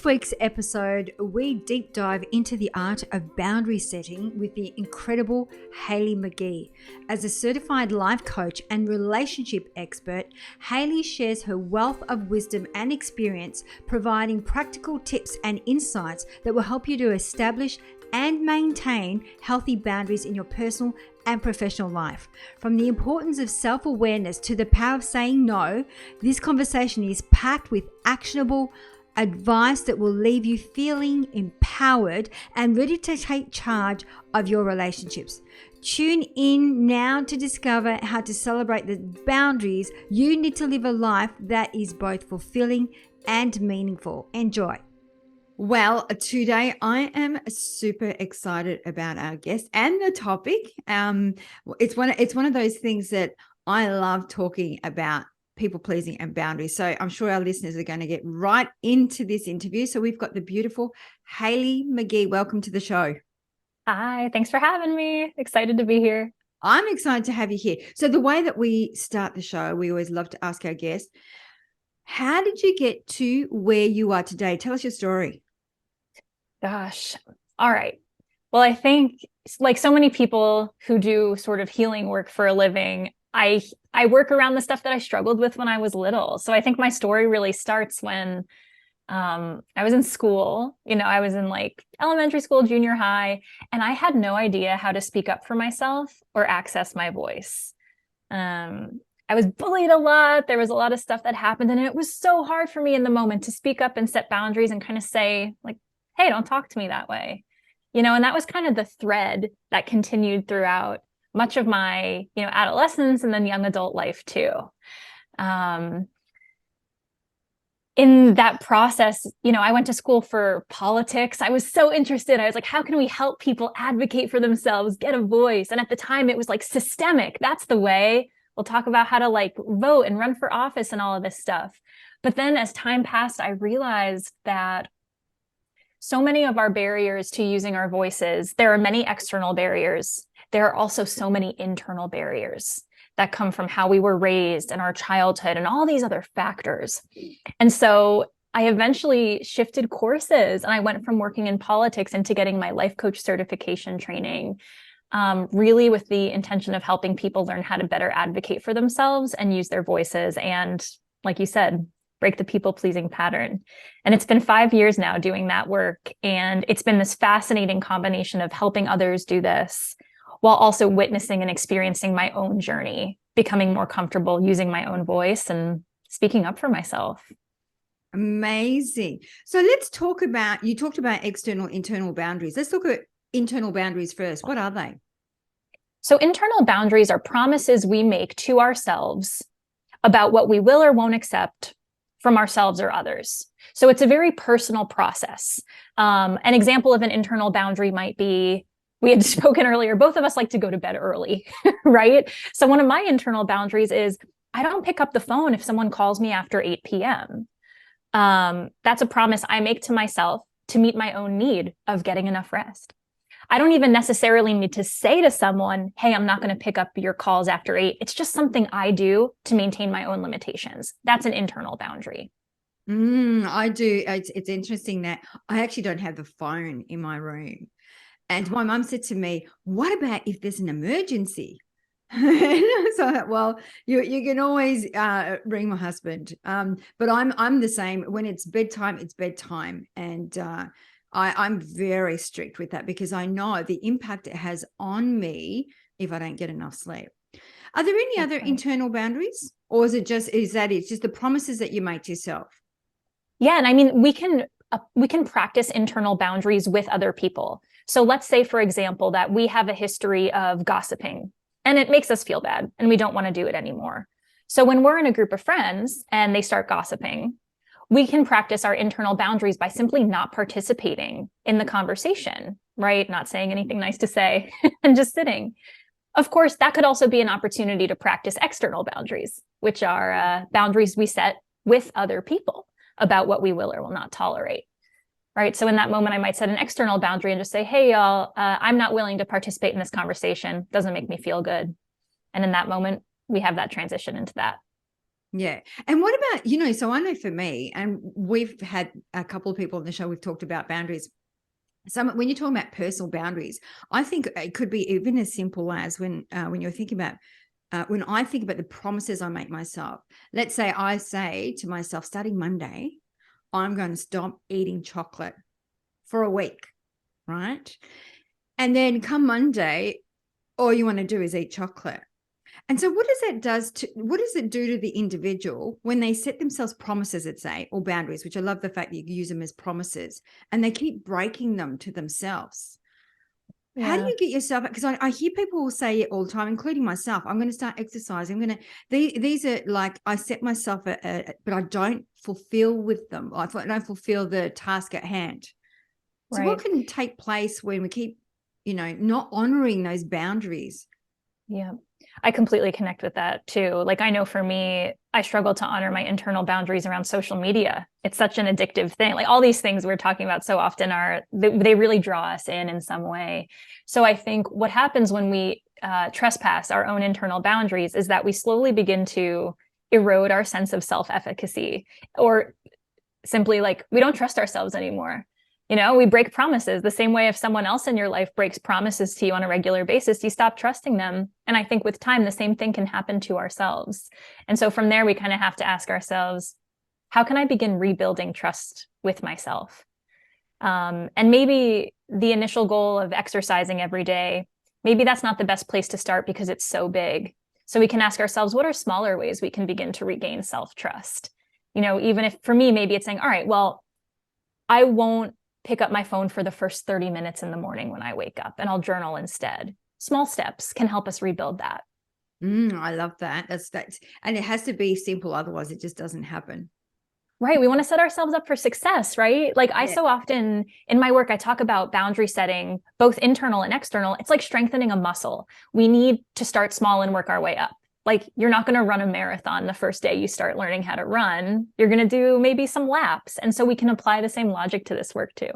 this week's episode, we deep dive into the art of boundary setting with the incredible Hailey Magee. As a certified life coach and relationship expert, Hailey shares her wealth of wisdom and experience, providing practical tips and insights that will help you to establish and maintain healthy boundaries in your personal and professional life. From the importance of self-awareness to the power of saying no, this conversation is packed with actionable advice that will leave you feeling empowered and ready to take charge of your relationships. Tune in now to discover how to celebrate the boundaries you need to live a life that is both fulfilling and meaningful. Enjoy. Well, today I am super excited about our guest and the topic. It's one of those things that I love talking about, people pleasing and boundaries. So I'm sure our listeners are going to get right into this interview. So we've got the beautiful Hailey Magee. Welcome to the show. Hi, thanks for having me. Excited to be here. I'm excited to have you here. So the way that we start the show, we always love to ask our guests, how did you get to where you are today? Tell us your story. Gosh. All right. Well, I think like so many people who do sort of healing work for a living, I work around the stuff that I struggled with when I was little. So I think my story really starts when I was in school. I was in like elementary school, junior high, and I had no idea how to speak up for myself or access my voice. I was bullied a lot. There was a lot of stuff that happened, and it was so hard for me in the moment to speak up and set boundaries and kind of say like, hey, don't talk to me that way. And that was kind of the thread that continued throughout much of my, adolescence and then young adult life too. In that process, I went to school for politics. I was so interested. I was like, how can we help people advocate for themselves, get a voice? And at the time it was like systemic. That's the way. We'll talk about how to like vote and run for office and all of this stuff. But then as time passed, I realized that so many of our barriers to using our voices, there are many external barriers. There are also so many internal barriers that come from how we were raised and our childhood and all these other factors. And so I eventually shifted courses and I went from working in politics into getting my life coach certification training, really with the intention of helping people learn how to better advocate for themselves and use their voices. And like you said, break the people-pleasing pattern. And it's been 5 years now doing that work. And it's been this fascinating combination of helping others do this while also witnessing and experiencing my own journey, becoming more comfortable using my own voice and speaking up for myself. Amazing. So let's talk about, you talked about external, internal boundaries. Let's look at internal boundaries first. What are they? So internal boundaries are promises we make to ourselves about what we will or won't accept from ourselves or others. So it's a very personal process. An example of an internal boundary might be, we had spoken earlier, both of us like to go to bed early, right? So one of my internal boundaries is I don't pick up the phone if someone calls me after 8 p.m. That's a promise I make to myself to meet my own need of getting enough rest. I don't even necessarily need to say to someone, hey, I'm not going to pick up your calls after 8. It's just something I do to maintain my own limitations. That's an internal boundary. I do. It's interesting that I actually don't have the phone in my room. And my mum said to me, what about if there's an emergency? So, well, you can always ring my husband. But I'm the same. When it's bedtime, it's bedtime. And I'm very strict with that because I know the impact it has on me if I don't get enough sleep. Are there any other internal boundaries, or is it just it's just the promises that you make to yourself? Yeah, and I mean we can practice internal boundaries with other people. So let's say, for example, that we have a history of gossiping and it makes us feel bad and we don't want to do it anymore. So when we're in a group of friends and they start gossiping, we can practice our internal boundaries by simply not participating in the conversation, right? Not saying anything nice to say and just sitting. Of course, that could also be an opportunity to practice external boundaries, which are boundaries we set with other people about what we will or will not tolerate, right? So in that moment, I might set an external boundary and just say, hey, y'all, I'm not willing to participate in this conversation. Doesn't make me feel good. And in that moment, we have that transition into that. Yeah. And what about, so I know for me, and we've had a couple of people on the show, we've talked about boundaries. When you're talking about personal boundaries, I think it could be even as simple as when you're thinking about, when I think about the promises I make myself. Let's say I say to myself, starting Monday, I'm going to stop eating chocolate for a week, right? And then come Monday, all you want to do is eat chocolate. And so what does it do to the individual when they set themselves promises, let's say, or boundaries, which I love the fact that you use them as promises, and they keep breaking them to themselves? How do Yeah. you get yourself, because I hear people say it all the time, including myself, I'm going to start exercising. These are like, I set myself, but I don't fulfill with them. I don't fulfill the task at hand. So what Right. can take place when we keep, not honoring those boundaries? Yeah. I completely connect with that too. Like, I know for me, I struggle to honor my internal boundaries around social media. It's such an addictive thing. Like all these things we're talking about so often they really draw us in some way. So I think what happens when we trespass our own internal boundaries is that we slowly begin to erode our sense of self-efficacy, or simply like we don't trust ourselves anymore. We break promises the same way if someone else in your life breaks promises to you on a regular basis, you stop trusting them. And I think with time, the same thing can happen to ourselves. And so from there, we kind of have to ask ourselves, how can I begin rebuilding trust with myself? And maybe the initial goal of exercising every day, maybe that's not the best place to start because it's so big. So we can ask ourselves, what are smaller ways we can begin to regain self-trust? Even if for me, maybe it's saying, all right, well, I won't pick up my phone for the first 30 minutes in the morning when I wake up, and I'll journal instead. Small steps can help us rebuild that. I love that. That's and it has to be simple, otherwise it just doesn't happen. Right. We want to set ourselves up for success, right? Like I so often in my work, I talk about boundary setting, both internal and external. It's like strengthening a muscle. We need to start small and work our way up. Like you're not going to run a marathon the first day you start learning how to run. You're going to do maybe some laps. And so we can apply the same logic to this work too.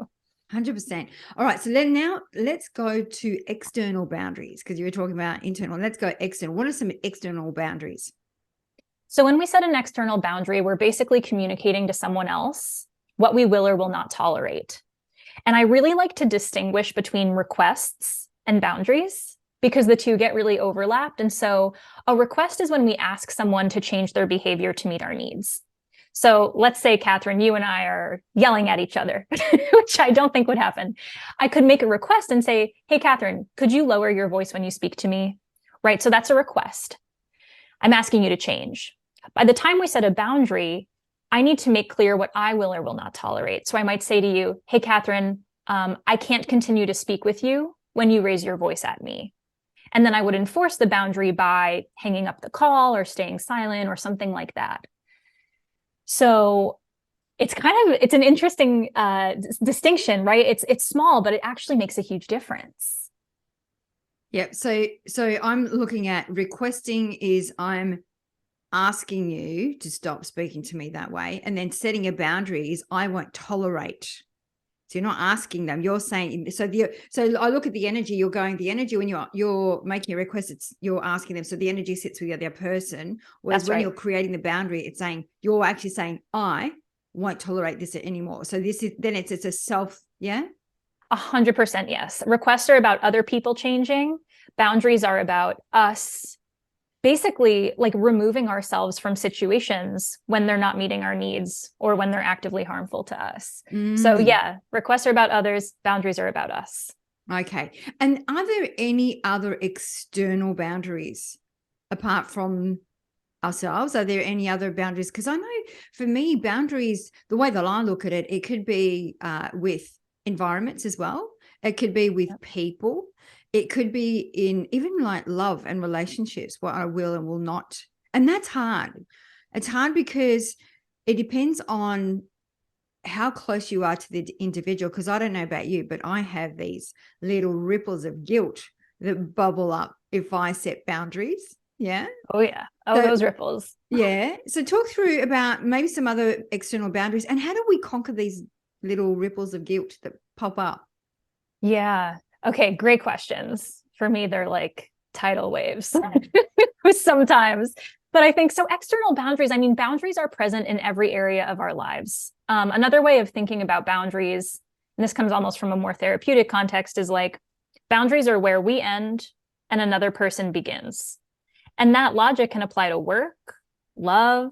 100%. All right. So then now let's go to external boundaries, because you were talking about internal. Let's go external. What are some external boundaries? So when we set an external boundary, we're basically communicating to someone else what we will or will not tolerate. And I really like to distinguish between requests and boundaries because the two get really overlapped. And so a request is when we ask someone to change their behavior to meet our needs. So let's say, Catherine, you and I are yelling at each other, which I don't think would happen. I could make a request and say, hey, Catherine, could you lower your voice when you speak to me? Right. So that's a request. I'm asking you to change. By the time we set a boundary, I need to make clear what I will or will not tolerate. So I might say to you, hey, Catherine, I can't continue to speak with you when you raise your voice at me. And then I would enforce the boundary by hanging up the call or staying silent or something like that. So it's an interesting distinction, right? It's small, but it actually makes a huge difference. Yeah. So I'm looking at requesting is I'm asking you to stop speaking to me that way. And then setting a boundary is I won't tolerate. So you're not asking them, you're saying, so I look at the energy, the energy when you're making a request, you're asking them. So the energy sits with the other person. Whereas when you're creating the boundary, it's saying, you're actually saying, I won't tolerate this anymore. So it's a self, yeah? 100% yes. Requests are about other people changing. Boundaries are about us basically like removing ourselves from situations when they're not meeting our needs or when they're actively harmful to us. So yeah, requests are about others, boundaries are about us. Okay. And are there any other external boundaries apart from ourselves? Are there any other boundaries? Because I know for me, boundaries, the way that I look at it, it could be with environments as well. It could be with people. It could be in even like love and relationships, what I will and will not. And that's hard. It's hard because it depends on how close you are to the individual. Because I don't know about you, but I have these little ripples of guilt that bubble up if I set boundaries. Yeah. Oh, yeah. Oh, those ripples. Yeah. So talk through about maybe some other external boundaries and how do we conquer these little ripples of guilt that pop up? Yeah. Okay. Great questions. For me, they're like tidal waves sometimes. But I think so external boundaries, I mean, boundaries are present in every area of our lives. Another way of thinking about boundaries, and this comes almost from a more therapeutic context, is like boundaries are where we end and another person begins. And that logic can apply to work, love,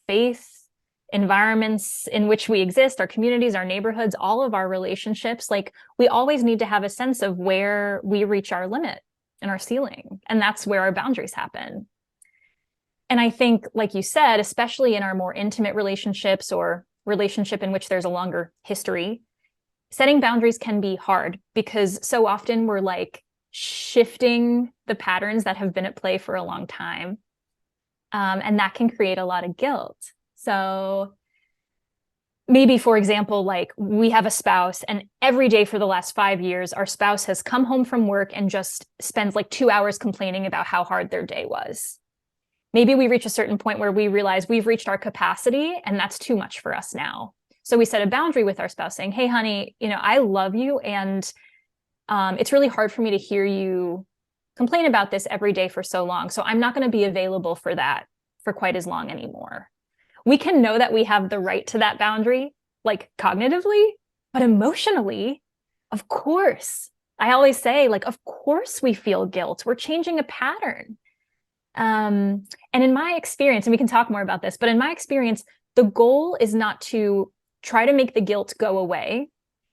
faith, environments in which we exist, our communities, our neighborhoods, all of our relationships. Like we always need to have a sense of where we reach our limit and our ceiling. And that's where our boundaries happen. And I think, like you said, especially in our more intimate relationships or relationship in which there's a longer history, setting boundaries can be hard because so often we're like shifting the patterns that have been at play for a long time. And that can create a lot of guilt. So maybe, for example, like we have a spouse and every day for the last 5 years, our spouse has come home from work and just spends like 2 hours complaining about how hard their day was. Maybe we reach a certain point where we realize we've reached our capacity and that's too much for us now. So we set a boundary with our spouse saying, hey, honey, I love you. And it's really hard for me to hear you complain about this every day for so long. So I'm not going to be available for that for quite as long anymore. We can know that we have the right to that boundary, like cognitively, but emotionally, of course. I always say, like, of course we feel guilt. We're changing a pattern. And in my experience, and we can talk more about this, but in my experience, the goal is not to try to make the guilt go away,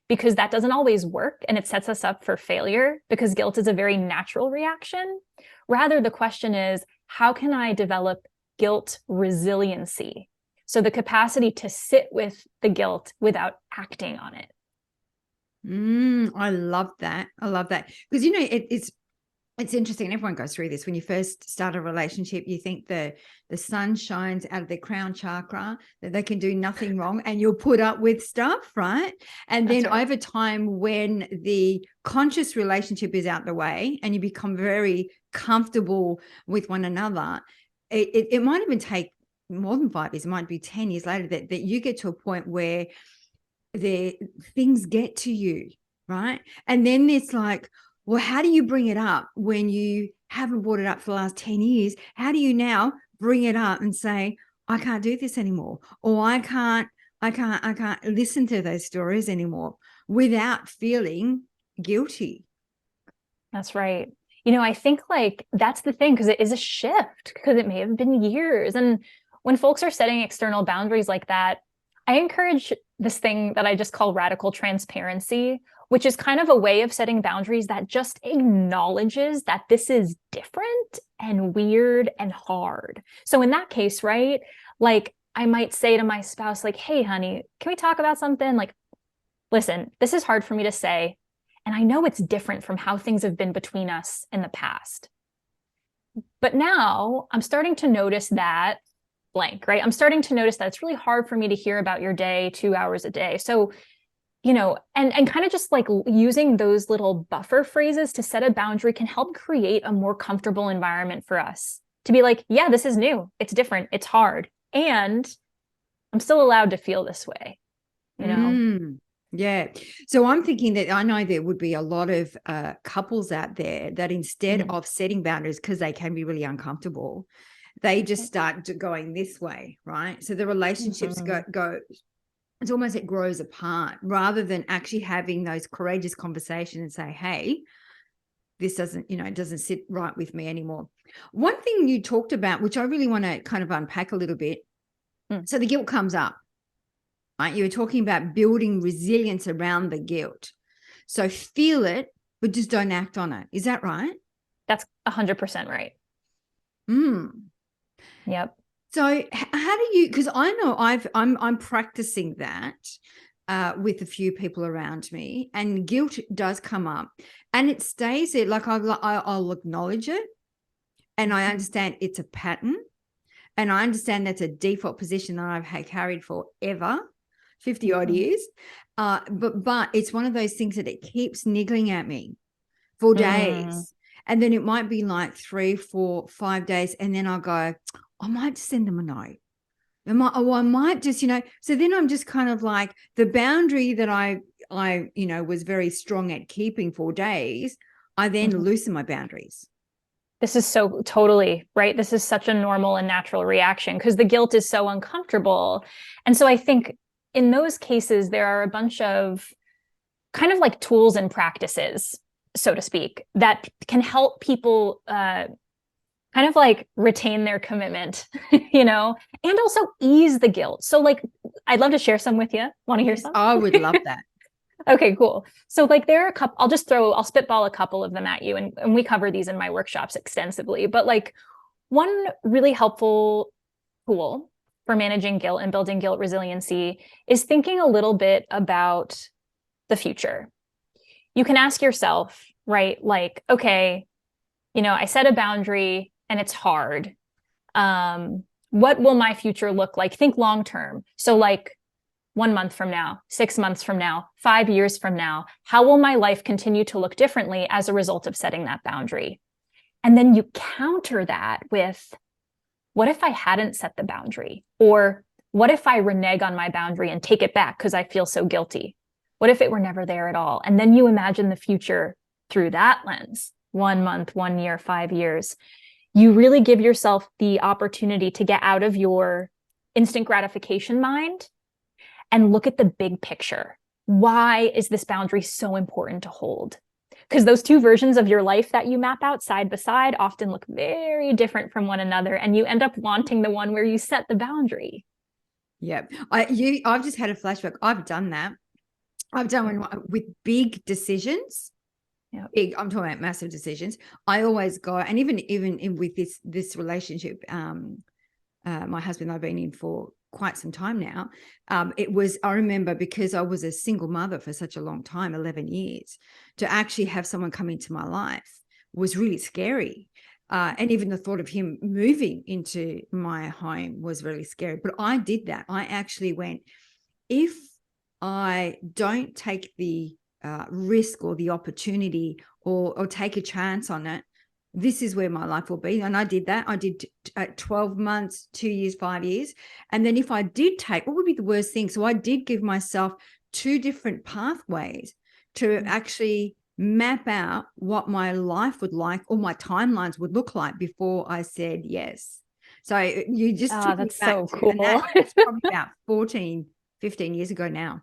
because that doesn't always work and it sets us up for failure because guilt is a very natural reaction. Rather, the question is, how can I develop guilt resiliency? So the capacity to sit with the guilt without acting on it. I love that. I love that. Because, it's interesting. Everyone goes through this. When you first start a relationship, you think the sun shines out of their crown chakra, that they can do nothing wrong, and you'll put up with stuff, right? And then over time, when the conscious relationship is out the way and you become very comfortable with one another, it might even take more than 5 years. It might be 10 years later that you get to a point where things get to you, right? And then it's like, well, how do you bring it up when you haven't brought it up for the last 10 years? How do you now bring it up and say, I can't do this anymore, or I can't listen to those stories anymore without feeling guilty? That's right. I think like that's the thing, because it is a shift, because it may have been years. And when folks are setting external boundaries like that, I encourage this thing that I just call radical transparency, which is kind of a way of setting boundaries that just acknowledges that this is different and weird and hard. So in that case, right, like I might say to my spouse, like, hey, honey, can we talk about something? Like, listen, this is hard for me to say, and I know it's different from how things have been between us in the past. But now I'm starting to notice that blank, right? I'm starting to notice that it's really hard for me to hear about your day 2 hours a day. So, and kind of just like using those little buffer phrases to set a boundary can help create a more comfortable environment for us to be like, yeah, this is new. It's different. It's hard. And I'm still allowed to feel this way, Yeah. So I'm thinking that I know there would be a lot of couples out there that instead of setting boundaries, because they can be really uncomfortable, they just start going this way, right? So the relationships go, it's almost, it grows apart, rather than actually having those courageous conversations and say, hey, this doesn't, it doesn't sit right with me anymore. One thing you talked about, which I really want to kind of unpack a little bit. So the guilt comes up, right? You were talking about building resilience around the guilt. So feel it, but just don't act on it. Is that right? That's 100% right. Yep. So how do you, because I know I'm practicing that with a few people around me, and guilt does come up and it stays there. Like I'll acknowledge it, and I understand it's a pattern, and I understand that's a default position that I've carried forever, 50 odd years. But it's one of those things that it keeps niggling at me for days. And then it might be like 3, 4, 5 days. And then I'll go, I might send them a note. I might just, so then I'm just kind of like, the boundary that I was very strong at keeping for days, I then loosen my boundaries. This is so totally right. This is such a normal and natural reaction because the guilt is so uncomfortable. And so I think in those cases, there are a bunch of kind of like tools and practices, so to speak, that can help people kind of like retain their commitment, you know, and also ease the guilt. So like, I'd love to share some with you. Want to hear some? I would love that. Okay, cool. So like there are a couple, I'll spitball a couple of them at you, and we cover these in my workshops extensively. But like one really helpful tool for managing guilt and building guilt resiliency is thinking a little bit about the future. You can ask yourself, right? Like, okay, you know, I set a boundary and it's hard. What will my future look like? Think long term. So like 1 month from now, 6 months from now, 5 years from now, how will my life continue to look differently as a result of setting that boundary? And then you counter that with, what if I hadn't set the boundary? Or what if I renege on my boundary and take it back because I feel so guilty? What if it were never there at all? And then you imagine the future through that lens, 1 month, 1 year, 5 years. You really give yourself the opportunity to get out of your instant gratification mind and look at the big picture. Why is this boundary so important to hold? Because those two versions of your life that you map out side by side often look very different from one another, and you end up wanting the one where you set the boundary. Yeah. I've just had a flashback. I've done that. I've done one with big decisions. Yeah. Big, I'm talking about massive decisions. I always go, and even with this relationship, my husband and I've been in for quite some time now. I remember, because I was a single mother for such a long time, 11 years, to actually have someone come into my life was really scary. And even the thought of him moving into my home was really scary. But I did that. I actually went, if I don't take the risk or the opportunity or take a chance on it, this is where my life will be. And I did that. I did 12 months, 2 years, 5 years. And then if I did take, what would be the worst thing? So I did give myself 2 different pathways to actually map out what my life would like, or my timelines would look like, before I said yes. So you just took me That's back so to, cool. and that's probably about 14, 15 years ago now.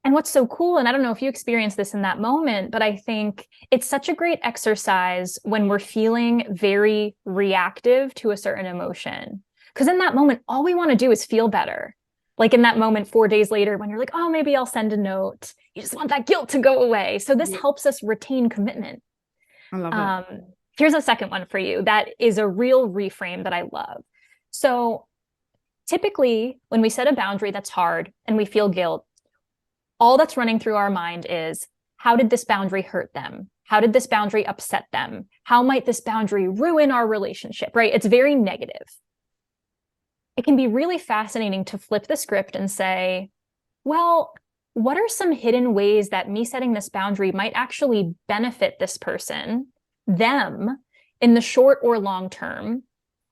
And what's so cool, and I don't know if you experienced this in that moment, but I think it's such a great exercise when we're feeling very reactive to a certain emotion. Because in that moment, all we want to do is feel better. Like in that moment, 4 days later, when you're like, oh, maybe I'll send a note. You just want that guilt to go away. So this helps us retain commitment. I love it. Here's a second one for you that is a real reframe that I love. So typically, when we set a boundary that's hard and we feel guilt, all that's running through our mind is, how did this boundary hurt them? How did this boundary upset them? How might this boundary ruin our relationship, right? It's very negative. It can be really fascinating to flip the script and say, well, what are some hidden ways that me setting this boundary might actually benefit this person, them, in the short or long term,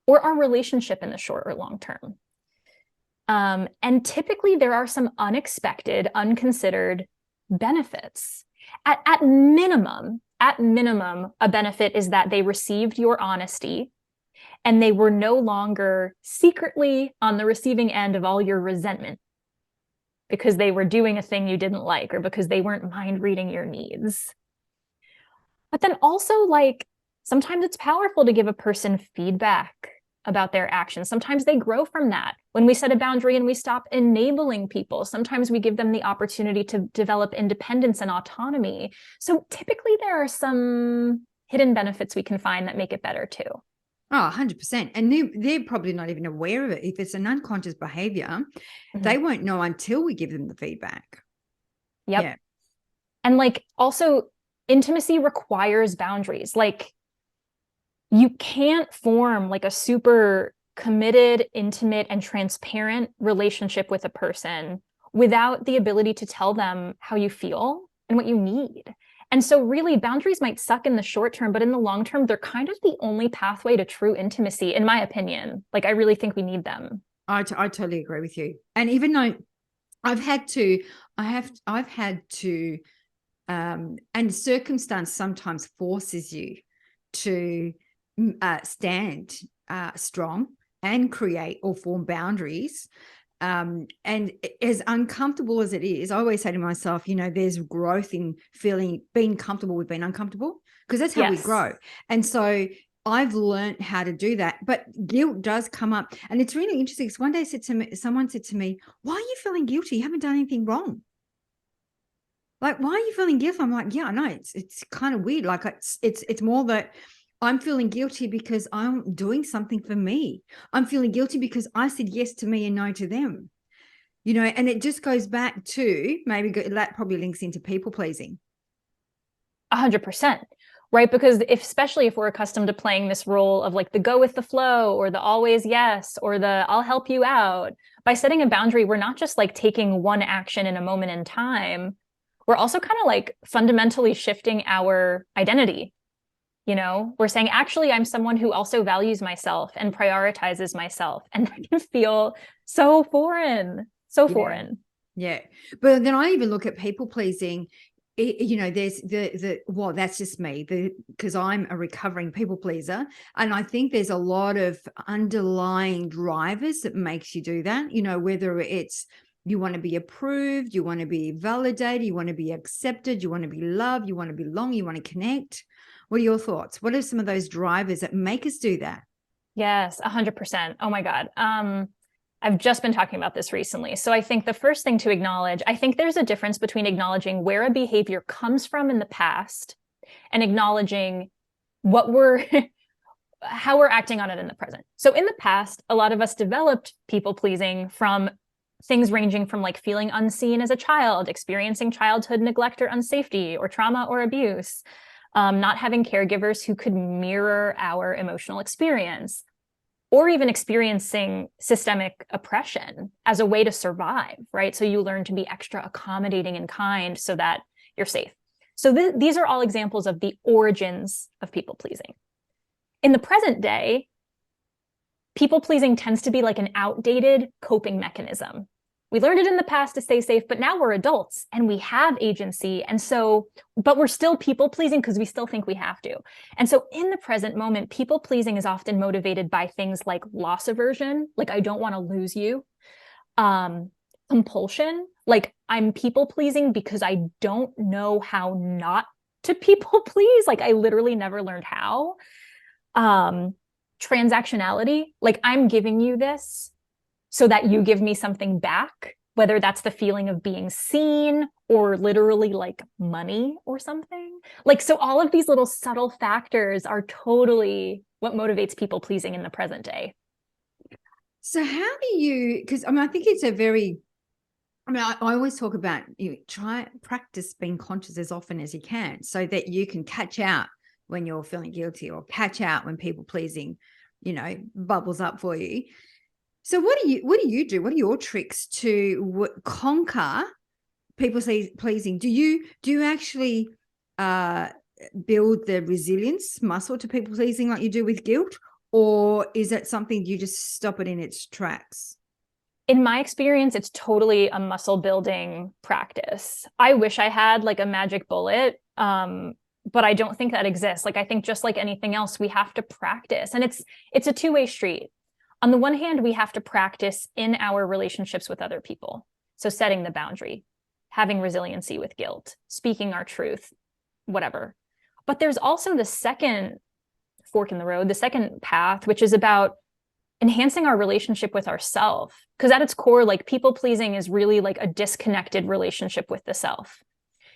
or our relationship in the short or long term? And typically there are some unexpected, unconsidered benefits. At minimum, a benefit is that they received your honesty and they were no longer secretly on the receiving end of all your resentment because they were doing a thing you didn't like, or because they weren't mind reading your needs. But then also, like, sometimes it's powerful to give a person feedback about their actions. Sometimes they grow from that. When we set a boundary and we stop enabling people, sometimes we give them the opportunity to develop independence and autonomy. So typically there are some hidden benefits we can find that make it better too. Oh, 100%. And they're probably not even aware of it. If it's an unconscious behavior, they won't know until we give them the feedback. Yep. Yeah. And like, also, intimacy requires boundaries. Like, you can't form like a super committed, intimate, and transparent relationship with a person without the ability to tell them how you feel and what you need. And so really, boundaries might suck in the short term, but in the long term, they're kind of the only pathway to true intimacy, in my opinion. Like, I really think we need them. I totally agree with you. And even though I've had to, and circumstance sometimes forces you to stand strong and create or form boundaries. And as uncomfortable as it is, I always say to myself, there's growth in being comfortable with being uncomfortable, because that's how we grow. And so I've learned how to do that, but guilt does come up. And it's really interesting, because one day someone said to me, why are you feeling guilty? You haven't done anything wrong. Like, why are you feeling guilty? I'm like, yeah, I know. It's kind of weird. Like, it's more that I'm feeling guilty because I'm doing something for me. I'm feeling guilty because I said yes to me and no to them. And it just goes back to, maybe that probably links into people pleasing. 100%. Right? Because especially if we're accustomed to playing this role of like the go with the flow, or the always yes, or the I'll help you out, by setting a boundary, we're not just like taking one action in a moment in time. We're also kind of like fundamentally shifting our identity. We're saying, actually, I'm someone who also values myself and prioritizes myself. And that can feel so foreign, so foreign. Yeah. But then I even look at people pleasing. There's that's just me, because I'm a recovering people pleaser. And I think there's a lot of underlying drivers that makes you do that, whether it's you want to be approved, you want to be validated, you want to be accepted, you want to be loved, you want to belong, you want to connect. What are your thoughts? What are some of those drivers that make us do that? Yes, 100%. Oh my God. I've just been talking about this recently. So I think the first thing to acknowledge, I think there's a difference between acknowledging where a behavior comes from in the past and acknowledging how we're acting on it in the present. So in the past, a lot of us developed people pleasing from things ranging from like feeling unseen as a child, experiencing childhood neglect or unsafety or trauma or abuse, not having caregivers who could mirror our emotional experience, or even experiencing systemic oppression as a way to survive, right? So you learn to be extra accommodating and kind so that you're safe. So these are all examples of the origins of people pleasing. In the present day, people pleasing tends to be like an outdated coping mechanism. We learned it in the past to stay safe, but now we're adults and we have agency. And so, but we're still people pleasing because we still think we have to. And so in the present moment, people pleasing is often motivated by things like loss aversion, like I don't want to lose you. Compulsion, like I'm people pleasing because I don't know how not to people please. Like I literally never learned how. Transactionality, like I'm giving you this so that you give me something back, whether that's the feeling of being seen or literally like money or something. Like, so all of these little subtle factors are totally what motivates people pleasing in the present day. So how do you, because I think it's I always talk about try practice being conscious as often as you can so that you can catch out when you're feeling guilty or catch out when people pleasing, bubbles up for you. So what do you do? What are your tricks to conquer people pleasing? Do you actually build the resilience muscle to people pleasing like you do with guilt, or is that something you just stop it in its tracks? In my experience, it's totally a muscle building practice. I wish I had like a magic bullet, but I don't think that exists. Like I think just like anything else, we have to practice, and it's a two-way street. On the one hand, we have to practice in our relationships with other people. So setting the boundary, having resiliency with guilt, speaking our truth, whatever. But there's also the second fork in the road, the second path, which is about enhancing our relationship with ourselves. Because at its core, like people pleasing is really like a disconnected relationship with the self.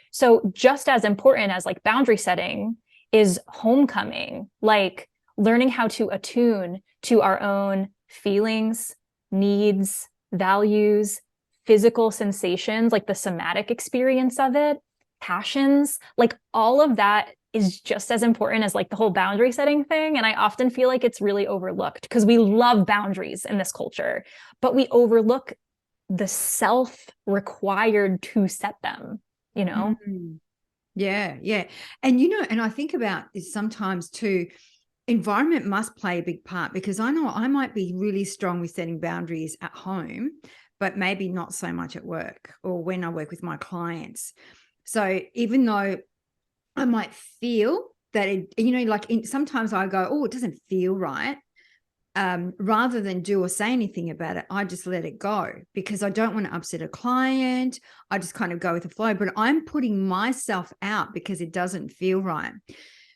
So just as important as like boundary setting is homecoming, like learning how to attune to our own feelings, needs, values, physical sensations, like the somatic experience of it, passions, like all of that is just as important as like the whole boundary setting thing. And I often feel like it's really overlooked because we love boundaries in this culture, but we overlook the self required to set them, Mm-hmm. Yeah. And, and I think about this sometimes too. Environment must play a big part, because I know I might be really strong with setting boundaries at home, but maybe not so much at work or when I work with my clients. So even though I might feel that it, you know, like sometimes I go, oh, it doesn't feel right. Rather than do or say anything about it, I just let it go because I don't want to upset a client. I just kind of go with the flow, but I'm putting myself out because it doesn't feel right.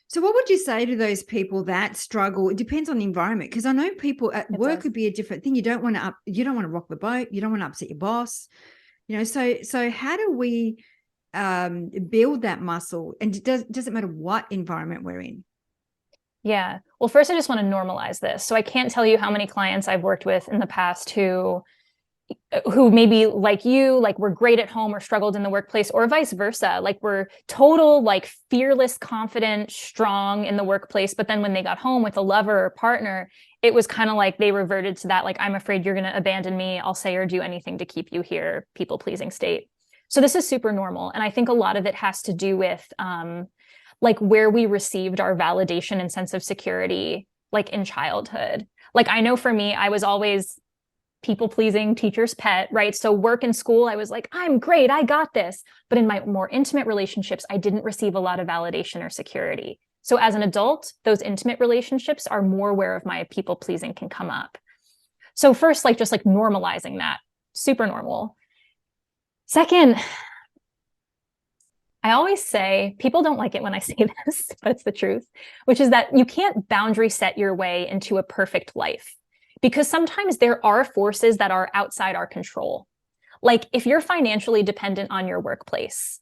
So what would you say to those people that struggle? It depends on the environment, because I know people at work could be a different thing. You don't want to rock the boat. You don't want to upset your boss. You know, so how do we build that muscle? And does it matter what environment we're in? Yeah. Well, first, I just want to normalize this. So I can't tell you how many clients I've worked with in the past who maybe like you, like were great at home or struggled in the workplace, or vice versa. Like were total, like fearless, confident, strong in the workplace. But then when they got home with a lover or partner, it was kind of like they reverted to that, like, I'm afraid you're going to abandon me. I'll say or do anything to keep you here, people pleasing state. So this is super normal. And I think a lot of it has to do with like where we received our validation and sense of security, like in childhood. Like I know for me, I was always people pleasing, teacher's pet, right? So work and school, I was like, I'm great, I got this. But in my more intimate relationships, I didn't receive a lot of validation or security. So as an adult, those intimate relationships are more where of my people pleasing can come up. So first, like just like normalizing that, super normal. Second, I always say, people don't like it when I say this, but it's the truth, which is that you can't boundary set your way into a perfect life, because sometimes there are forces that are outside our control. Like if you're financially dependent on your workplace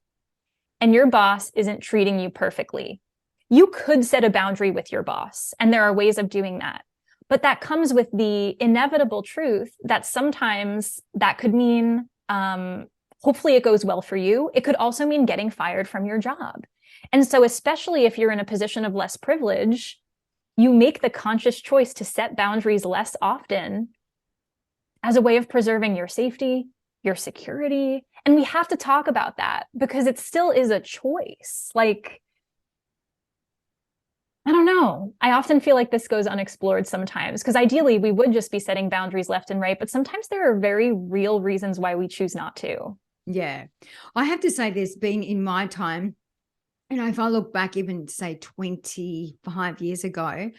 and your boss isn't treating you perfectly, you could set a boundary with your boss, and there are ways of doing that. But that comes with the inevitable truth that sometimes that could mean hopefully it goes well for you. It could also mean getting fired from your job. And so especially if you're in a position of less privilege, you make the conscious choice to set boundaries less often as a way of preserving your safety, your security. And we have to talk about that because it still is a choice. Like, I don't know. I often feel like this goes unexplored sometimes, because ideally we would just be setting boundaries left and right, but sometimes there are very real reasons why we choose not to. Yeah. I have to say there's been in my time, you know, if I look back even say 25 years ago,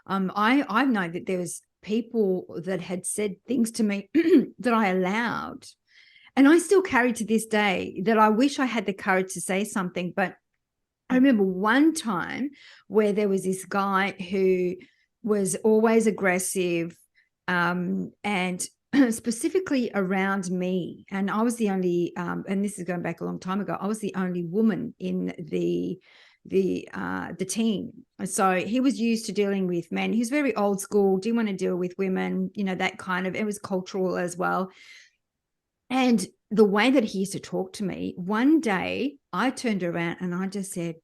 I know that there was people that had said things to me that I allowed. And I still carry to this day that I wish I had the courage to say something. But I remember one time where there was this guy who was always aggressive, and specifically around me. And I was the only, and this is going back a long time ago, I was the only woman in the team. So he was used to dealing with men. He was very old school, didn't want to deal with women, you know, that kind of, it was cultural as well. And the way that he used to talk to me, one day I turned around and I just said,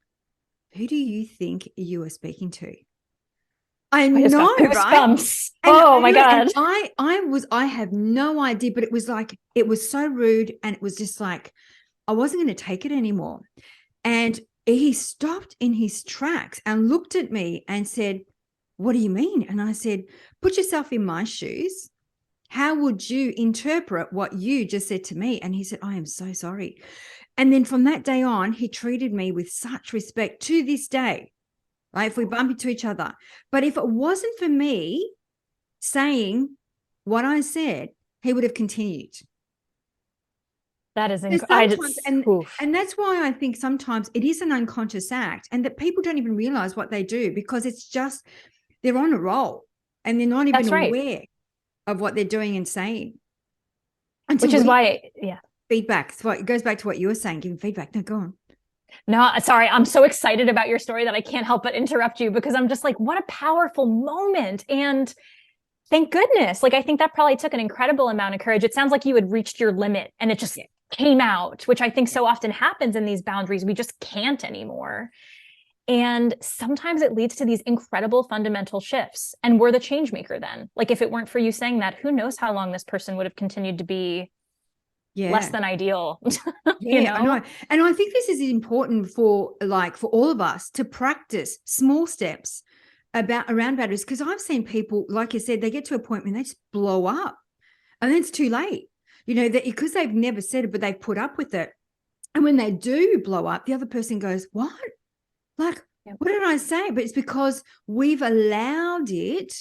who do you think you are speaking to? I know, right? Oh my God. I have no idea, but it was like, it was so rude. And it was just like, I wasn't going to take it anymore. And he stopped in his tracks and looked at me and said, what do you mean? And I said, put yourself in my shoes. How would you interpret what you just said to me? And he said, I am so sorry. And then from that day on, he treated me with such respect to this day. Right? If we bump into each other. But if it wasn't for me saying what I said, he would have continued. That is incredible. And that's why I think sometimes it is an unconscious act, and that people don't even realize what they do, because it's just they're on a roll and they're not even aware of what they're doing and saying. Which is why, yeah. Feedback. So it goes back to what you were saying, giving feedback. No, go on. No, sorry. I'm so excited about your story that I can't help but interrupt you, because I'm just like, what a powerful moment. And thank goodness. Like, I think that probably took an incredible amount of courage. It sounds like you had reached your limit and it just came out, which I think so often happens in these boundaries. We just can't anymore. And sometimes it leads to these incredible fundamental shifts. And we're the change maker then. Like, if it weren't for you saying that, who knows how long this person would have continued to be less than ideal. You know? I know. And I think this is important for all of us to practice small steps around boundaries, because I've seen people, like you said, they get to a point when they just blow up and then it's too late, you know, that because they've never said it, but they've put up with it. And when they do blow up, the other person goes, what? Like, Yep. What did I say? But it's because we've allowed it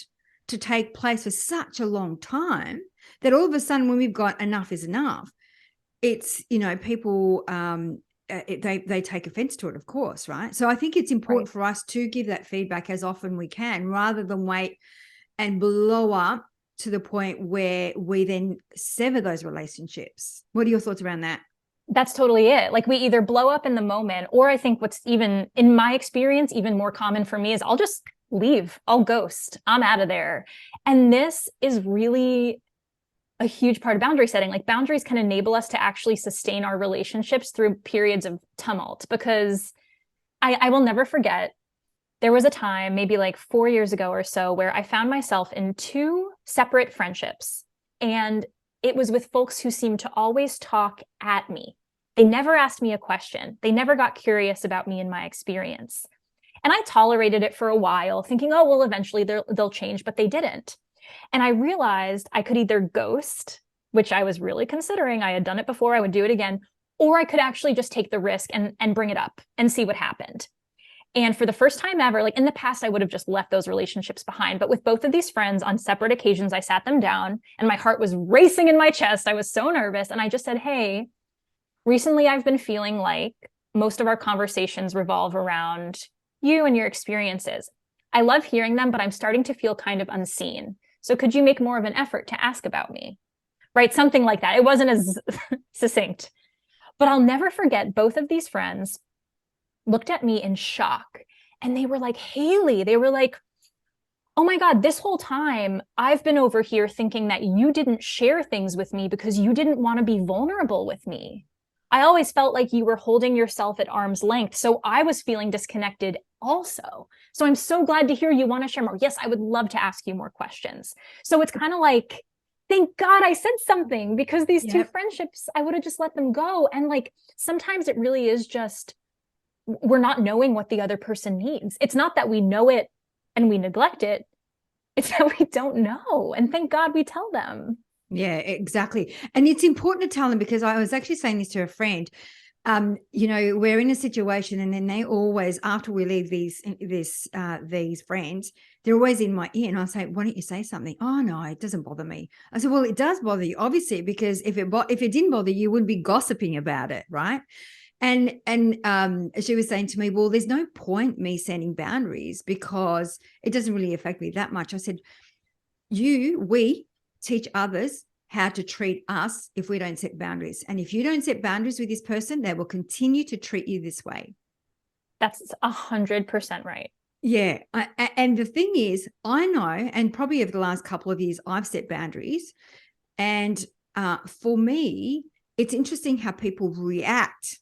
to take place for such a long time that all of a sudden, when we've got enough is enough, it's, people, they take offense to it, of course, right? So I think it's important for us to give that feedback as often we can, rather than wait and blow up to the point where we then sever those relationships. What are your thoughts around that? That's totally it. Like we either blow up in the moment, or I think what's even in my experience, even more common for me is I'll just leave. I'll ghost. I'm out of there. And this is really a huge part of boundary setting. Like boundaries can enable us to actually sustain our relationships through periods of tumult, because I will never forget, there was a time maybe like 4 years ago or so where I found myself in two separate friendships, and it was with folks who seemed to always talk at me. They never asked me a question. They never got curious about me and my experience. And I tolerated it for a while, thinking, oh, well, eventually they'll change, but they didn't. And I realized I could either ghost, which I was really considering. I had done it before, I would do it again, or I could actually just take the risk and bring it up and see what happened. And for the first time ever, like in the past, I would have just left those relationships behind. But with both of these friends on separate occasions, I sat them down and my heart was racing in my chest. I was so nervous. And I just said, hey, recently I've been feeling like most of our conversations revolve around you and your experiences. I love hearing them, but I'm starting to feel kind of unseen. So could you make more of an effort to ask about me? Right? Something like that. It wasn't as succinct, but I'll never forget both of these friends looked at me in shock, and they were like, Hailey, they were like, oh my God, this whole time I've been over here thinking that you didn't share things with me because you didn't want to be vulnerable with me. I always felt like you were holding yourself at arm's length. So I was feeling disconnected also. So I'm so glad to hear you want to share more. Yes, I would love to ask you more questions. So it's kind of like, thank God I said something, because these two friendships, I would have just let them go. And like, sometimes it really is just, we're not knowing what the other person needs. It's not that we know it and we neglect it. It's that we don't know. And thank God we tell them. Yeah, exactly. And it's important to tell them, because I was actually saying this to a friend. We're in a situation, and then they always, after we leave these friends, they're always in my ear, and I'll say, why don't you say something? Oh no, it doesn't bother me. I said, well, it does bother you, obviously, because if it didn't bother you, you wouldn't be gossiping about it, right? And she was saying to me, well, there's no point me setting boundaries because it doesn't really affect me that much. I said, we teach others how to treat us if we don't set boundaries. And if you don't set boundaries with this person, they will continue to treat you this way. That's 100% right. Yeah. And the thing is, I know, and probably over the last couple of years, I've set boundaries. And for me, it's interesting how people react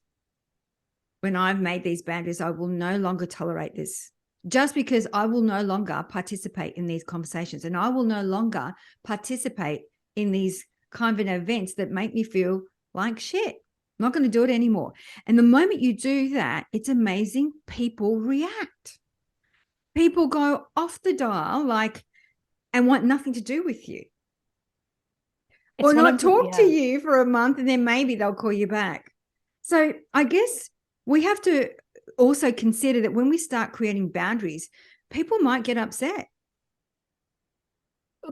when I've made these boundaries. I will no longer tolerate this, just because I will no longer participate in these conversations, and I will no longer participate in these kind of events that make me feel like shit. I'm not going to do it anymore. And the moment you do that, it's amazing. People react. People go off the dial, and want nothing to do with you. Or not talk to you for a month, and then maybe they'll call you back. So I guess we have to also consider that when we start creating boundaries, people might get upset.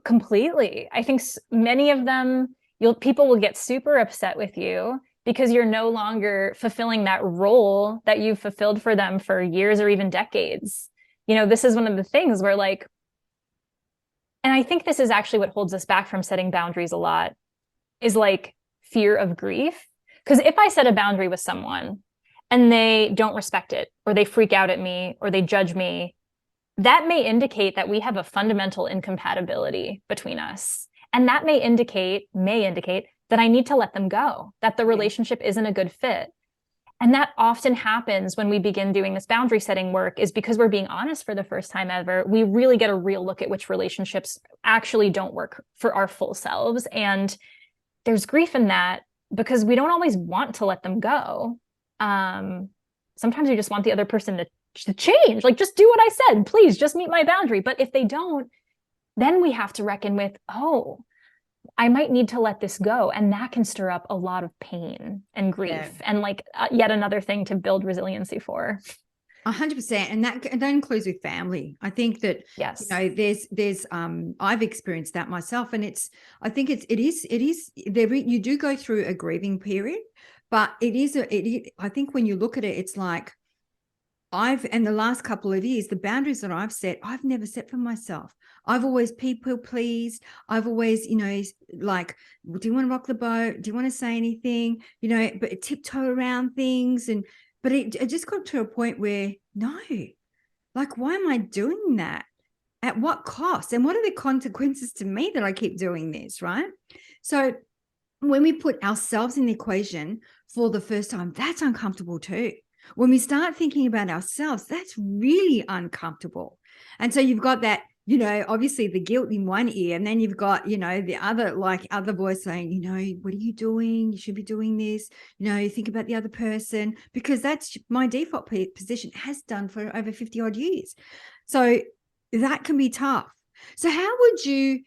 Completely. I think many of them, people will get super upset with you because you're no longer fulfilling that role that you've fulfilled for them for years or even decades. This is one of the things where and I think this is actually what holds us back from setting boundaries a lot, is fear of grief. Because if I set a boundary with someone and they don't respect it, or they freak out at me, or they judge me, that may indicate that we have a fundamental incompatibility between us. And that may indicate that I need to let them go, that the relationship isn't a good fit. And that often happens when we begin doing this boundary setting work, is because we're being honest for the first time ever. We really get a real look at which relationships actually don't work for our full selves. And there's grief in that, because we don't always want to let them go. Sometimes we just want the other person to change, just do what I said, please just meet my boundary. But if they don't, then we have to reckon with, oh, I might need to let this go. And that can stir up a lot of pain and grief, and yet another thing to build resiliency for. 100%. And that includes with family. I think that, Yes. there's I've experienced that myself. And I think it is there, you do go through a grieving period, but I think when you look at it, it's like, in the last couple of years, the boundaries that I've never set for myself. I've always people pleased. I've always, like, do you want to rock the boat? Do you want to say anything? But tiptoe around things. But it just got to a point where, no, like, why am I doing that? At what cost? And what are the consequences to me that I keep doing this, right? So when we put ourselves in the equation for the first time, that's uncomfortable too. When we start thinking about ourselves, that's really uncomfortable. And so you've got that, obviously the guilt in one ear, and then you've got, the other voice saying, what are you doing? You should be doing this. Think about the other person, because that's my default position, has done for over 50 odd years. So that can be tough. So how would you,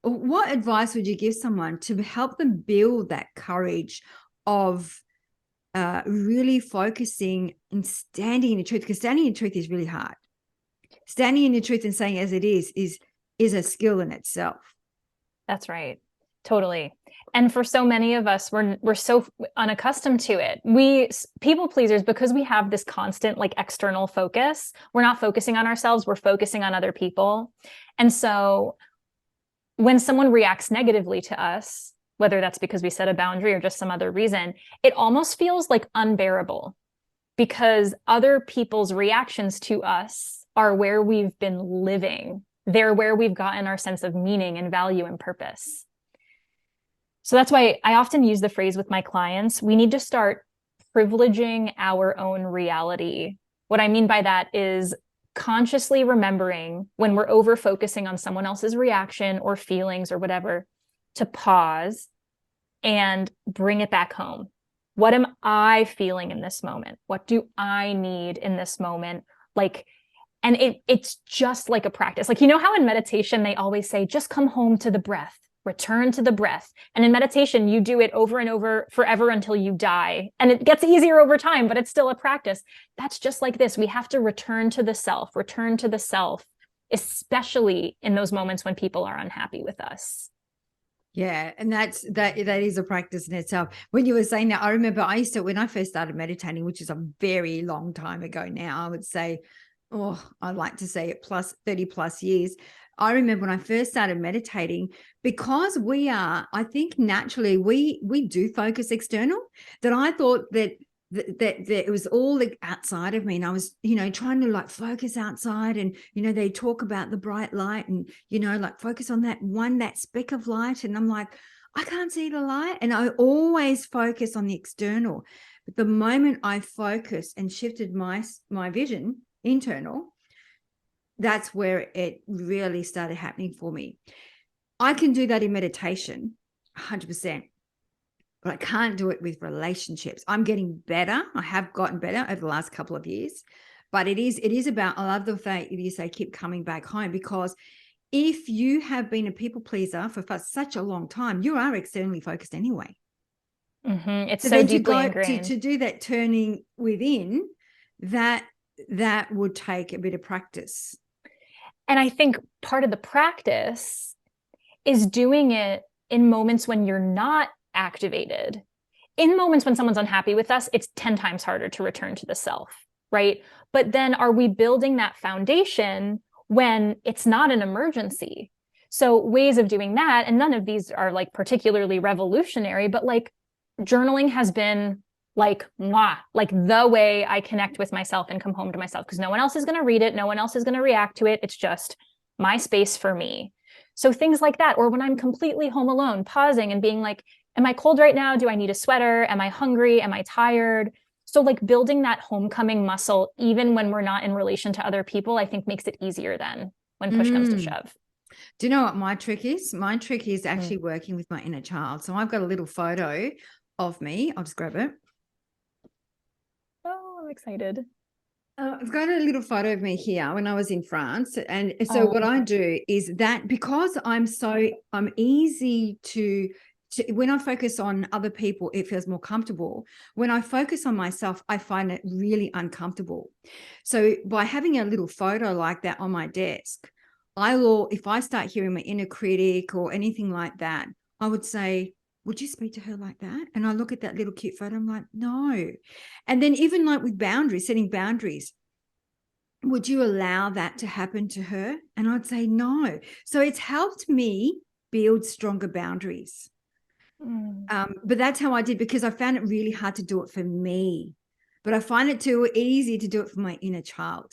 what advice would you give someone to help them build that courage of really focusing and standing in the truth? Because standing in truth is really hard. Standing in the truth and saying as it is a skill in itself. That's right. Totally. And for so many of us, we're so unaccustomed to it. We people pleasers, because we have this constant like external focus, we're not focusing on ourselves, we're focusing on other people. And so when someone reacts negatively to us, whether that's because we set a boundary or just some other reason, it almost feels like unbearable, because other people's reactions to us are where we've been living. They're where we've gotten our sense of meaning and value and purpose. So that's why I often use the phrase with my clients, we need to start privileging our own reality. What I mean by that is consciously remembering when we're over focusing on someone else's reaction or feelings or whatever, to pause and bring it back home. What am I feeling in this moment? What do I need in this moment? And it's just like a practice. Like, how in meditation, they always say, just come home to the breath, return to the breath. And in meditation, you do it over and over forever until you die. And it gets easier over time, but it's still a practice. That's just like this. We have to return to the self, especially in those moments when people are unhappy with us. Yeah. And that is a practice in itself. When you were saying that, I remember when I first started meditating, which is a very long time ago now, I would say, I'd like to say it plus 30 plus years. I remember when I first started meditating, because I think naturally we do focus external, that I thought that it was all outside of me, and I was trying to like focus outside, and they talk about the bright light, and like focus on that speck of light, and I'm like, I can't see the light, and I always focus on the external. But the moment I focused and shifted my vision internal, that's where it really started happening for me. I can do that in meditation 100%, but I can't do it with relationships. I'm getting better. I have gotten better over the last couple of years, but it is about, I love the fact you say keep coming back home, because if you have been a people pleaser for such a long time, you are externally focused anyway. Mm-hmm. It's so deeply ingrained. To do that turning within, that would take a bit of practice. And I think part of the practice is doing it in moments when you're not activated. In moments when someone's unhappy with us, it's 10 times harder to return to the self, right? But then are we building that foundation when it's not an emergency? So ways of doing that, and none of these are like particularly revolutionary, but like journaling has been like the way I connect with myself and come home to myself, because no one else is going to read it. No one else is going to react to it. It's just my space for me. So things like that, or when I'm completely home alone, pausing and being like, am I cold right now? Do I need a sweater? Am I hungry? Am I tired? So like building that homecoming muscle, even when we're not in relation to other people, I think makes it easier then when push comes to shove. Do you know what my trick is? My trick is actually working with my inner child. So I've got a little photo of me. I'll just grab it. Oh, I'm excited. I've got a little photo of me here when I was in France. And so what I do is that, because I'm easy to when I focus on other people, it feels more comfortable. When I focus on myself, I find it really uncomfortable. So by having a little photo like that on my desk, if I start hearing my inner critic or anything like that, I would say, would you speak to her like that? And I look at that little cute photo, I'm like, no. And then even like with boundaries, setting boundaries, would you allow that to happen to her? And I'd say no. So it's helped me build stronger boundaries. But that's how I did, because I found it really hard to do it for me. But I find it too easy to do it for my inner child.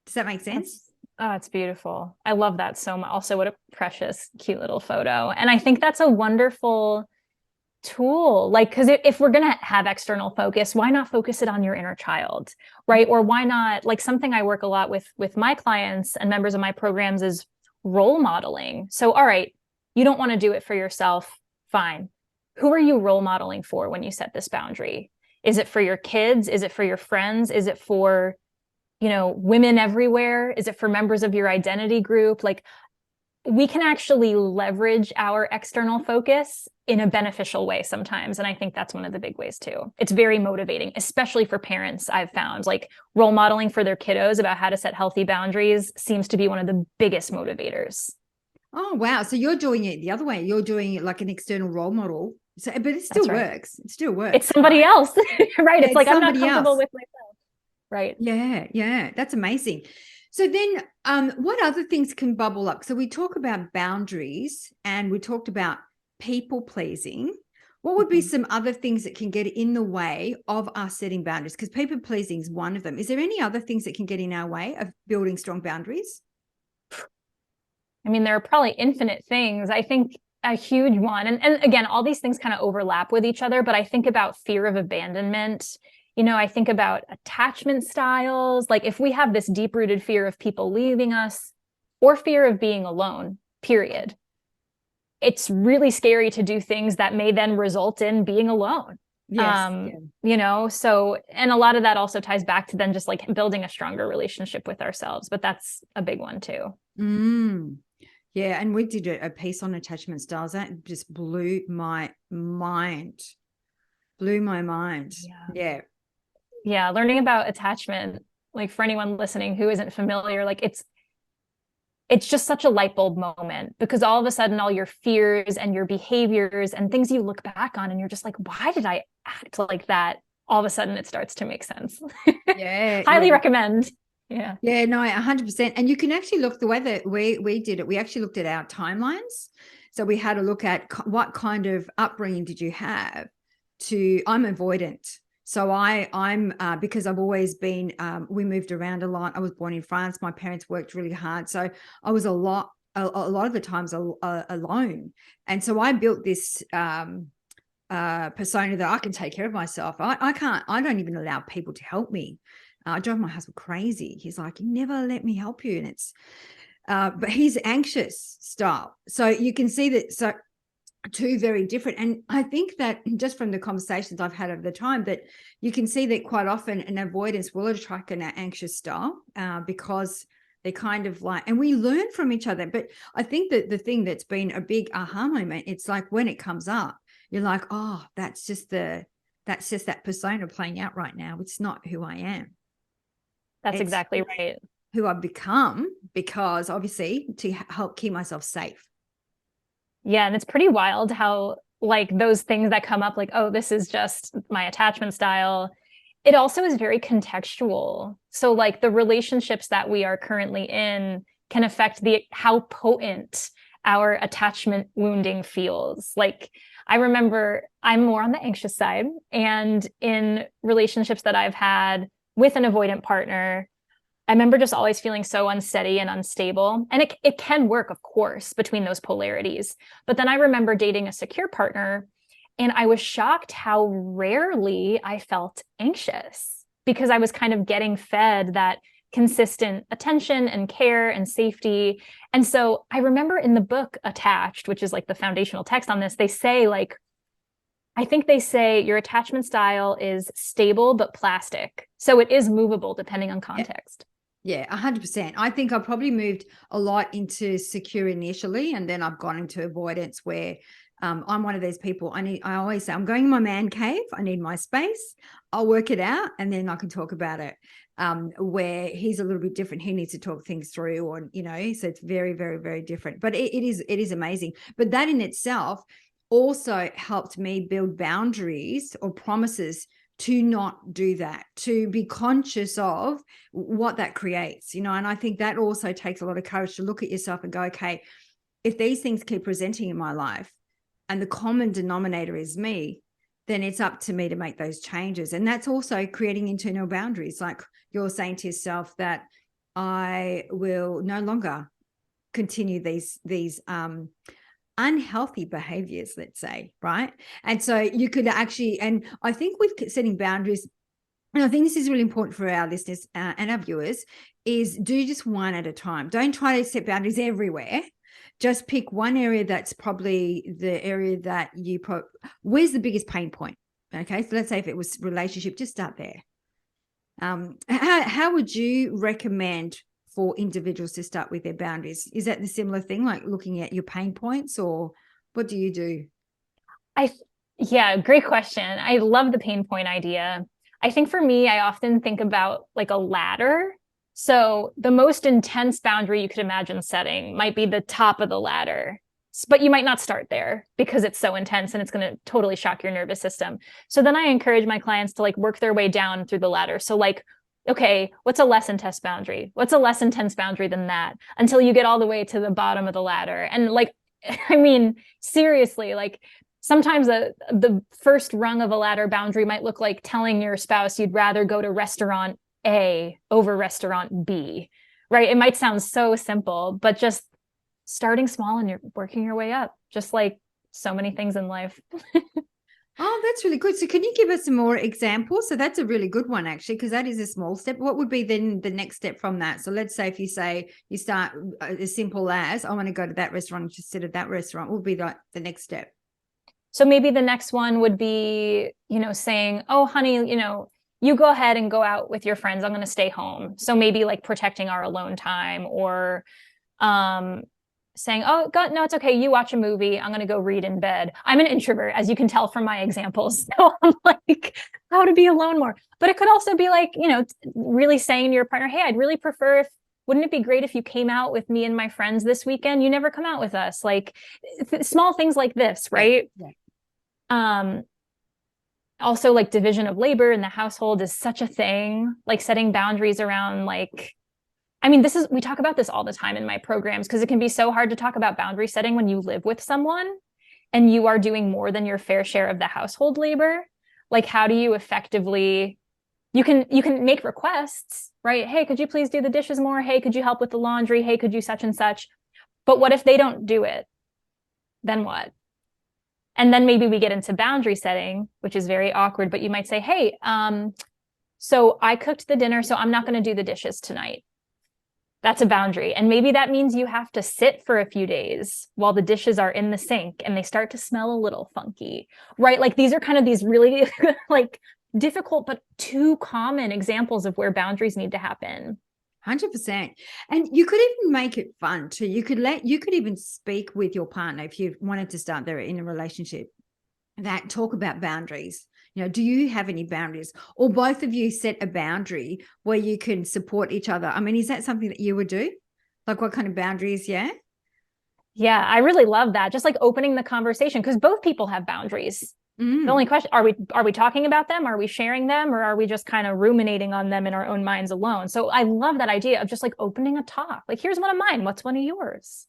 Does that make sense? It's beautiful. I love that so much. Also, what a precious, cute little photo. And I think that's a wonderful tool. Like, because if we're going to have external focus, why not focus it on your inner child, right? Or why not, like, something I work a lot with my clients and members of my programs is role modeling. So, all right, you don't want to do it for yourself. Fine. Who are you role modeling for when you set this boundary? Is it for your kids? Is it for your friends? Is it for, women everywhere? Is it for members of your identity group? Like, we can actually leverage our external focus in a beneficial way sometimes. And I think that's one of the big ways too. It's very motivating, especially for parents. I've found, like, role modeling for their kiddos about how to set healthy boundaries seems to be one of the biggest motivators. Oh, wow. So you're doing it the other way. You're doing it like an external role model. So, but it still works. It still works. It's somebody else, right? Yeah, it's like, I'm not comfortable with myself. Right. Yeah. Yeah. That's amazing. So then what other things can bubble up? So we talk about boundaries and we talked about people pleasing. What would be some other things that can get in the way of us setting boundaries? Because people pleasing is one of them. Is there any other things that can get in our way of building strong boundaries? I mean, there are probably infinite things. I think a huge one, and again, all these things kind of overlap with each other, but I think about fear of abandonment. I think about attachment styles. Like, if we have this deep-rooted fear of people leaving us or fear of being alone, period, it's really scary to do things that may then result in being alone. Yes. So, and a lot of that also ties back to then just like building a stronger relationship with ourselves, but that's a big one too. Yeah, and we did a piece on attachment styles. That just blew my mind. Yeah. Learning about attachment, like, for anyone listening who isn't familiar, like, it's just such a light bulb moment, because all of a sudden all your fears and your behaviors and things you look back on and you're just like, why did I act like that? All of a sudden it starts to make sense. Yeah. Highly recommend. Yeah. Yeah, no, 100%. And you can actually look, the way that we did it, we actually looked at our timelines. So we had a look at what kind of upbringing did you have I'm avoidant. So I'm because I've always been, we moved around a lot. I was born in France. My parents worked really hard. So I was a lot of the times alone. And so I built this persona that I can take care of myself. I don't even allow people to help me. I drive my husband crazy. He's like, you never let me help you. And it's, but he's anxious style. So you can see that. So two very different. And I think that just from the conversations I've had over the time, that you can see that quite often an avoidance will attract an anxious style because they kind of like, and we learn from each other. But I think that the thing that's been a big aha moment, it's like when it comes up, you're like, oh, that's just that persona playing out right now. It's not who I am. That's exactly right. Who I've become, because obviously to help keep myself safe. Yeah. And it's pretty wild how, like, those things that come up, like, oh, this is just my attachment style. It also is very contextual. So, like, the relationships that we are currently in can affect how potent our attachment wounding feels. Like, I remember I'm more on the anxious side, and in relationships that I've had with an avoidant partner, I remember just always feeling so unsteady and unstable. And it can work, of course, between those polarities. But then I remember dating a secure partner, and I was shocked how rarely I felt anxious, because I was kind of getting fed that consistent attention and care and safety. And so I remember in the book Attached, which is like the foundational text on this, they say, like, I think they say your attachment style is stable but plastic. So it is movable depending on context. Yeah, 100%. I think I probably moved a lot into secure initially, and then I've gone into avoidance where I'm one of those people. I always say, I'm going in my man cave. I need my space. I'll work it out, and then I can talk about it. Where he's a little bit different. He needs to talk things through, or, so it's very, very, very different. But it is amazing. But that in itself also helped me build boundaries or promises to not do that, to be conscious of what that creates, and I think that also takes a lot of courage to look at yourself and go, okay, if these things keep presenting in my life and the common denominator is me, then it's up to me to make those changes. And that's also creating internal boundaries. Like you're saying to yourself that I will no longer continue these unhealthy behaviors, let's say, right? And so you could actually, and I think with setting boundaries, and I think this is really important for our listeners and our viewers, is do just one at a time. Don't try to set boundaries everywhere. Just pick one area that's probably the area that where's the biggest pain point? Okay, so let's say if it was relationship, just start there. How would you recommend for individuals to start with their boundaries? Is that the similar thing, like looking at your pain points, or what do you do? Yeah, great question. I love the pain point idea. I think for me, I often think about like a ladder. So the most intense boundary you could imagine setting might be the top of the ladder, but you might not start there because it's so intense and it's going to totally shock your nervous system. So then I encourage my clients to like work their way down through the ladder. So like, okay, what's a less intense boundary? What's a less intense boundary than that? Until you get all the way to the bottom of the ladder. And like, I mean, seriously, like sometimes the first rung of a ladder boundary might look like telling your spouse you'd rather go to restaurant A over restaurant B, right? It might sound so simple, but just starting small and you're working your way up, just like so many things in life. Oh, that's really good. So can you give us some more examples? So that's a really good one, actually, because that is a small step. What would be then the next step from that? So let's say if you start as simple as, I want to go to that restaurant instead of that restaurant, what would be the next step? So maybe the next one would be, saying, oh, honey, you go ahead and go out with your friends. I'm going to stay home. So maybe like protecting our alone time, or saying, oh, God, no, it's okay. You watch a movie. I'm going to go read in bed. I'm an introvert, as you can tell from my examples. So I'm like, how to be alone more. But it could also be like, really saying to your partner, hey, I'd really prefer wouldn't it be great if you came out with me and my friends this weekend? You never come out with us. Like small things like this, right? Yeah. Also like division of labor in the household is such a thing, like setting boundaries around we talk about this all the time in my programs because it can be so hard to talk about boundary setting when you live with someone and you are doing more than your fair share of the household labor. Like how do you effectively, you can make requests, right? Hey, could you please do the dishes more? Hey, could you help with the laundry? Hey, could you such and such? But what if they don't do it? Then what? And then maybe we get into boundary setting, which is very awkward, but you might say, hey, so I cooked the dinner, so I'm not going to do the dishes tonight. That's a boundary. And maybe that means you have to sit for a few days while the dishes are in the sink and they start to smell a little funky, right? Like these are kind of these really like difficult, but too common examples of where boundaries need to happen. 100%. And you could even make it fun too. You could even speak with your partner if you wanted to start there in a relationship, that talk about boundaries. Do you have any boundaries, or both of you set a boundary where you can support each other? I mean, is that something that you would do? Like what kind of boundaries? Yeah. Yeah, I really love that. Just like opening the conversation, because both people have boundaries. The only question, are we talking about them? Are we sharing them? Or are we just kind of ruminating on them in our own minds alone? So I love that idea of just like opening a talk. Like, here's one of mine. What's one of yours?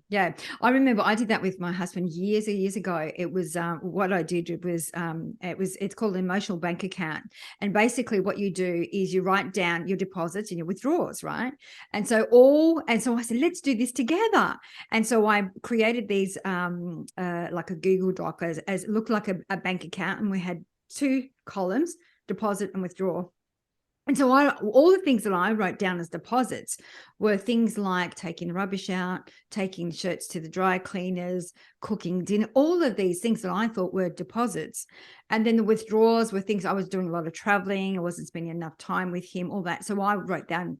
Yeah, I remember I did that with my husband years ago. It was what I did was it's called an emotional bank account, and basically what you do is you write down your deposits and your withdrawals, right? And so I said, let's do this together. And so I created these like a Google Doc as it looked like a bank account, and we had two columns, deposit and withdrawal. And so all the things that I wrote down as deposits were things like taking the rubbish out, taking shirts to the dry cleaners, cooking dinner, all of these things that I thought were deposits. And then the withdrawals were things I was doing a lot of traveling. I wasn't spending enough time with him, all that. So I wrote down,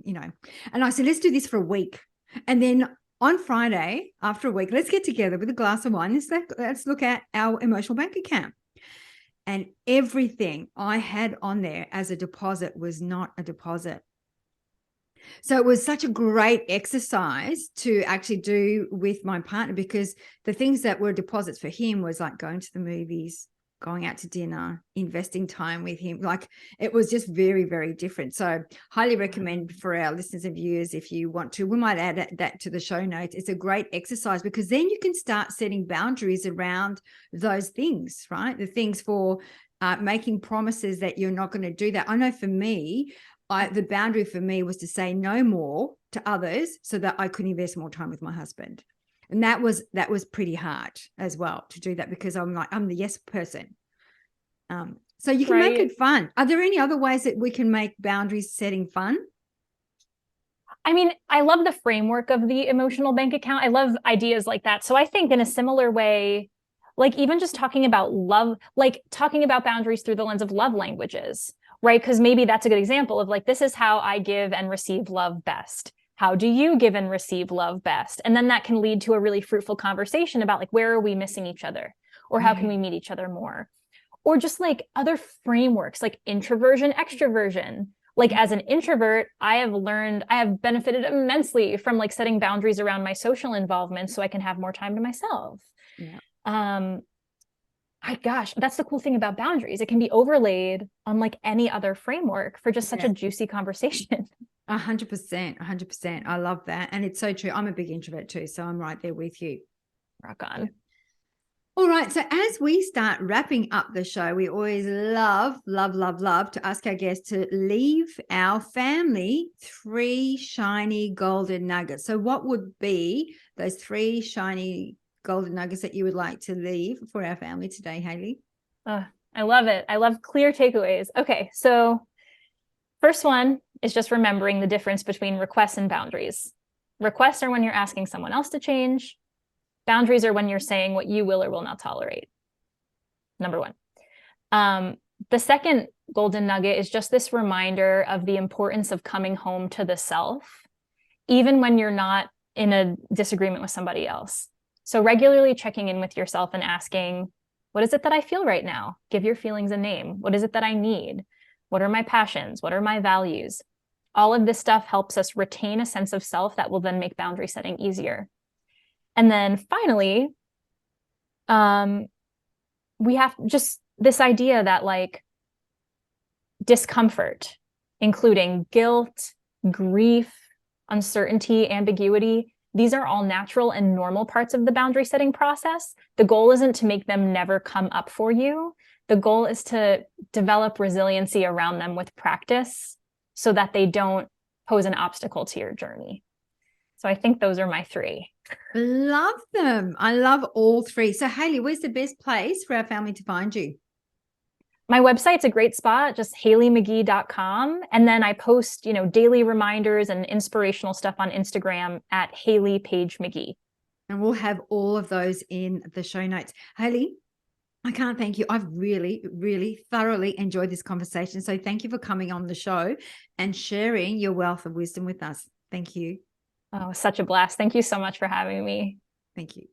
and I said, let's do this for a week. And then on Friday, after a week, let's get together with a glass of wine. Let's look at our emotional bank account. And everything I had on there as a deposit was not a deposit. So it was such a great exercise to actually do with my partner, because the things that were deposits for him was like going to the movies, going out to dinner, investing time with him. Like, it was just very, very different. So highly recommend for our listeners and viewers, if you want to, we might add that to the show notes. It's a great exercise, because then you can start setting boundaries around those things, right? The things for making promises that you're not going to do that. I know for me, the boundary for me was to say no more to others so that I could invest more time with my husband. And that was pretty hard as well to do that, because I'm the yes person. So you can make it fun. Are there any other ways that we can make boundaries setting fun? I mean, I love the framework of the emotional bank account. I love ideas like that. So I think in a similar way, like even just talking about love, like talking about boundaries through the lens of love languages, right? Because maybe that's a good example of like, this is how I give and receive love best. How do you give and receive love best? And then that can lead to a really fruitful conversation about like, where are we missing each other? Or how can we meet each other more? Or just like other frameworks like introversion, extroversion. Like as an introvert, I have benefited immensely from like setting boundaries around my social involvement so I can have more time to myself. Yeah. Gosh, that's the cool thing about boundaries. It can be overlaid on like any other framework for just such a juicy conversation. 100%, 100%. I love that. And it's so true. I'm a big introvert too, so I'm right there with you. Rock on. All right. So as we start wrapping up the show, we always love to ask our guests to leave our family 3 shiny golden nuggets. So what would be those 3 shiny golden nuggets that you would like to leave for our family today, Hayley? I love it. I love clear takeaways. Okay. So first one is just remembering the difference between requests and boundaries. Requests are when you're asking someone else to change. Boundaries are when you're saying what you will or will not tolerate. Number 1. The second golden nugget is just this reminder of the importance of coming home to the self, even when you're not in a disagreement with somebody else. So regularly checking in with yourself and asking, what is it that I feel right now? Give your feelings a name. What is it that I need? What are my passions? What are my values? All of this stuff helps us retain a sense of self that will then make boundary setting easier. And then finally, we have just this idea that like discomfort, including guilt, grief, uncertainty, ambiguity, these are all natural and normal parts of the boundary setting process. The goal isn't to make them never come up for you. The goal is to develop resiliency around them with practice so that they don't pose an obstacle to your journey. So I think those are my 3. Love them. I love all 3. So Hayley, where's the best place for our family to find you? My website's a great spot, just HaileyMagee.com. And then I post, daily reminders and inspirational stuff on Instagram at Hailey Page Magee. And we'll have all of those in the show notes. Hayley, I can't thank you. I've really, really thoroughly enjoyed this conversation. So thank you for coming on the show and sharing your wealth of wisdom with us. Thank you. Oh, such a blast. Thank you so much for having me. Thank you.